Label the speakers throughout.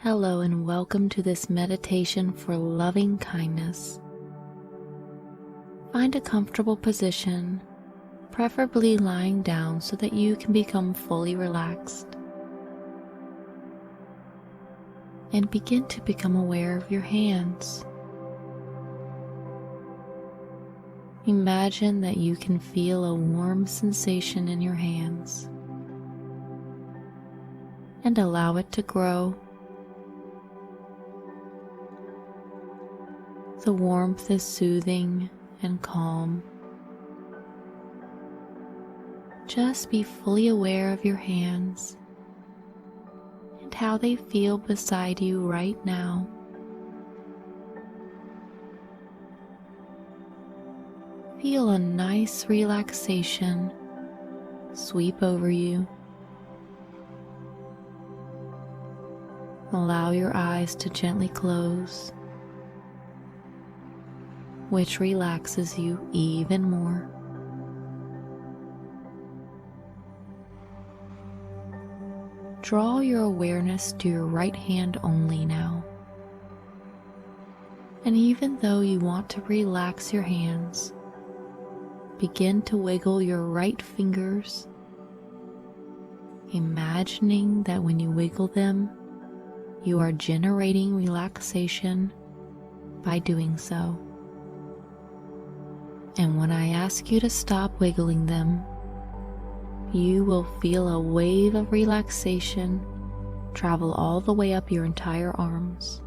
Speaker 1: Hello and welcome to this meditation for loving kindness. Find a comfortable position, preferably lying down so that you can become fully relaxed. And begin to become aware of your hands. Imagine that you can feel a warm sensation in your hands and allow it to grow. The warmth is soothing and calm. Just be fully aware of your hands and how they feel beside you right now. Feel a nice relaxation sweep over you. Allow your eyes to gently close, which relaxes you even more. Draw your awareness to your right hand only now. And even though you want to relax your hands, begin to wiggle your right fingers, imagining that when you wiggle them, you are generating relaxation by doing so. And when I ask you to stop wiggling them, you will feel a wave of relaxation travel all the way up your entire arms.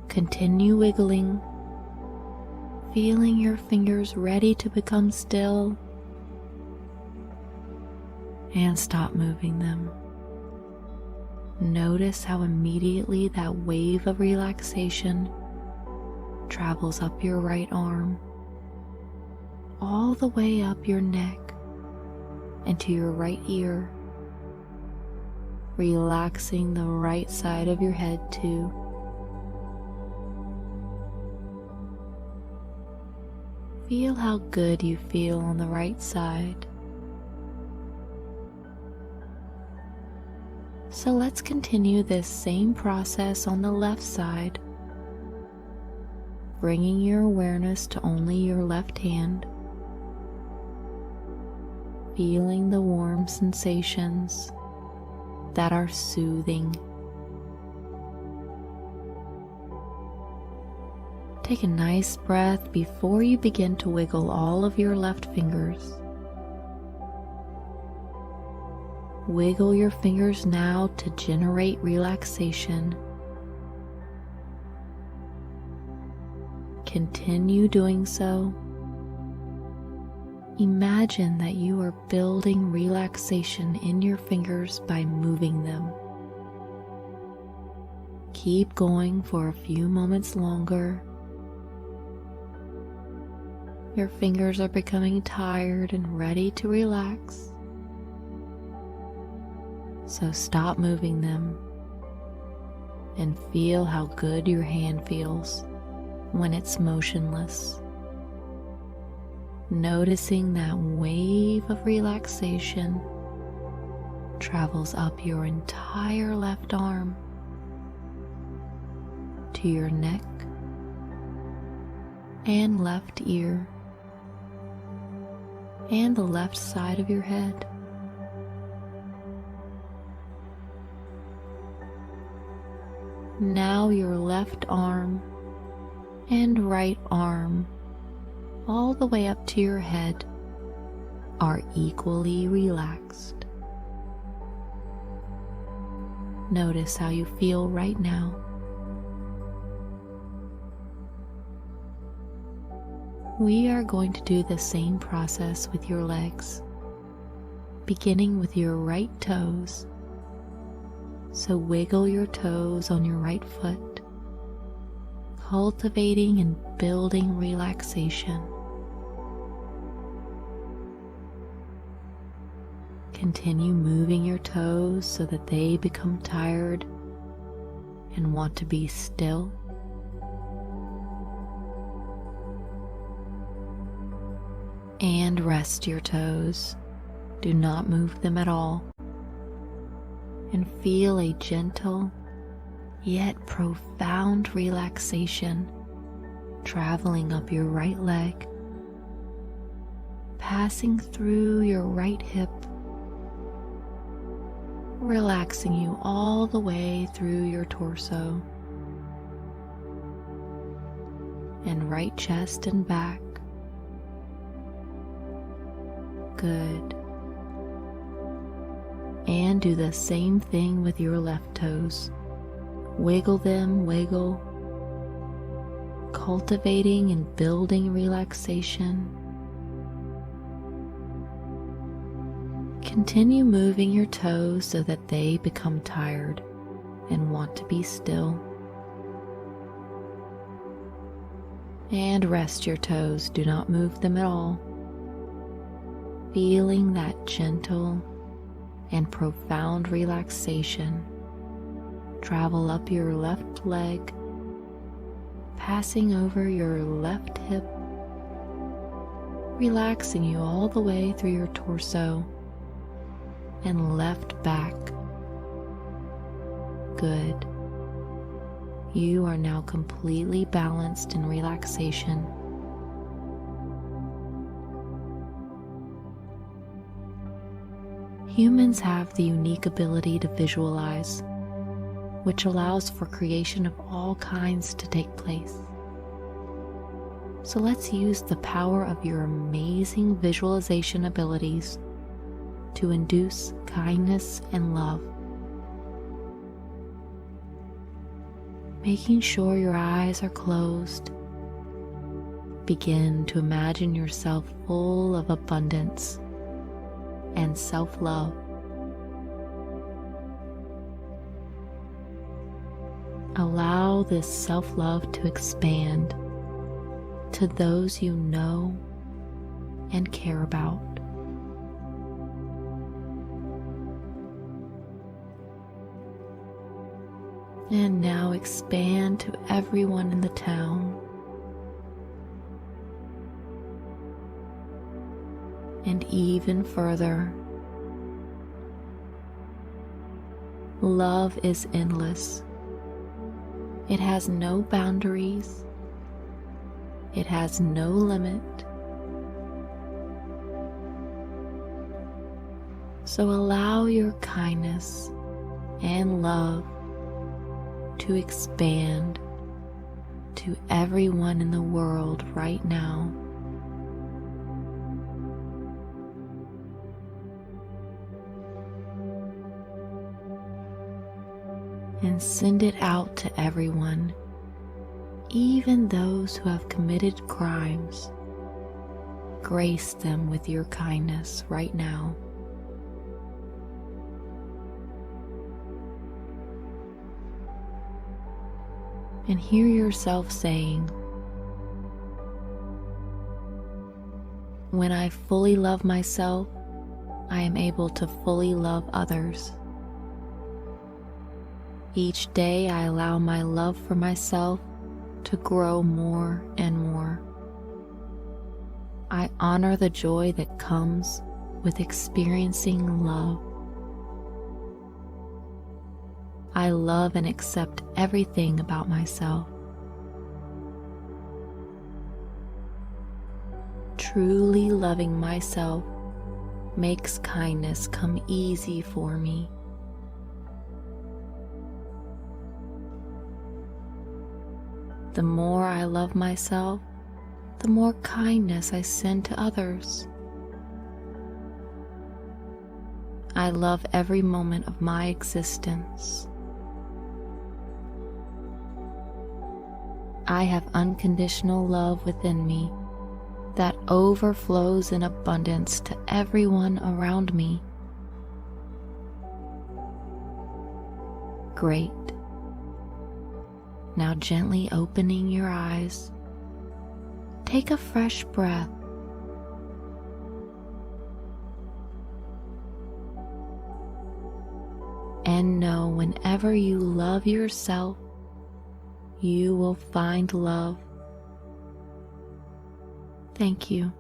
Speaker 1: Continue wiggling, feeling your fingers ready to become still, and stop moving them. Notice how immediately that wave of relaxation travels up your right arm, all the way up your neck and to your right ear, relaxing the right side of your head too. Feel how good you feel on the right side. So let's continue this same process on the left side, bringing your awareness to only your left hand. Feeling the warm sensations that are soothing. Take a nice breath before you begin to wiggle all of your left fingers. Wiggle your fingers now to generate relaxation. Continue doing so. Imagine that you are building relaxation in your fingers by moving them. Keep going for a few moments longer. Your fingers are becoming tired and ready to relax. So stop moving them and feel how good your hand feels when it's motionless. Noticing that wave of relaxation travels up your entire left arm to your neck and left ear and the left side of your head. Now your left arm and right arm, all the way up to your head, are equally relaxed. Notice how you feel right now. We are going to do the same process with your legs, beginning with your right toes. So wiggle your toes on your right foot, cultivating and building relaxation. Continue moving your toes so that they become tired and want to be still. And rest your toes. Do not move them at all. And feel a gentle, yet profound relaxation, traveling up your right leg, passing through your right hip, relaxing you all the way through your torso and right chest and back. Good. And do the same thing with your left toes. Wiggle them, wiggle, cultivating and building relaxation. Continue moving your toes so that they become tired and want to be still. And rest your toes, do not move them at all. Feeling that gentle and profound relaxation travel up your left leg, passing over your left hip, relaxing you all the way through your torso and left back. Good. You are now completely balanced in relaxation. Humans have the unique ability to visualize, which allows for creation of all kinds to take place. So let's use the power of your amazing visualization abilities to induce kindness and love. Making sure your eyes are closed, begin to imagine yourself full of abundance and self-love. Allow this self-love to expand to those you know and care about. And now expand to everyone in the town. And even further. Love is endless. It has no boundaries. It has no limit. So allow your kindness and love to expand to everyone in the world right now. And send it out to everyone, even those who have committed crimes. Grace them with your kindness right now. And hear yourself saying, "When I fully love myself, I am able to fully love others. Each day I allow my love for myself to grow more and more. I honor the joy that comes with experiencing love. I love and accept everything about myself. Truly loving myself makes kindness come easy for me. The more I love myself, the more kindness I send to others. I love every moment of my existence. I have unconditional love within me that overflows in abundance to everyone around me. Great. Now gently opening your eyes, take a fresh breath. And know whenever you love yourself, you will find love. Thank you.